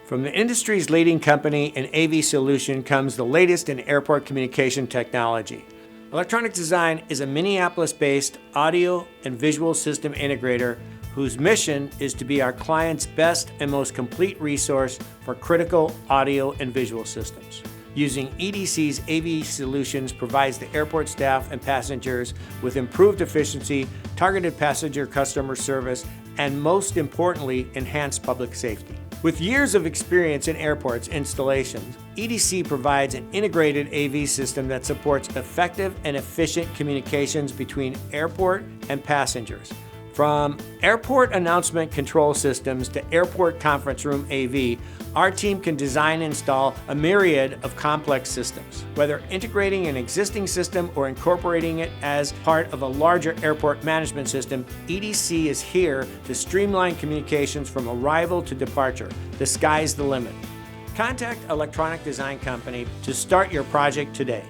From the industry's leading company in AV Solution comes the latest in airport communication technology. Electronic Design is a Minneapolis-based audio and visual system integrator whose mission is to be our client's best and most complete resource for critical audio and visual systems. Using EDC's AV Solutions provides the airport staff and passengers with improved efficiency, targeted passenger customer service, and most importantly, enhanced public safety. With years of experience in airports installations, EDC provides an integrated AV system that supports effective and efficient communications between airport and passengers. From airport announcement control systems to airport conference room AV, our team can design and install a myriad of complex systems. Whether integrating an existing system or incorporating it as part of a larger airport management system, EDC is here to streamline communications from arrival to departure. The sky's the limit. Contact Electronic Design Company to start your project today.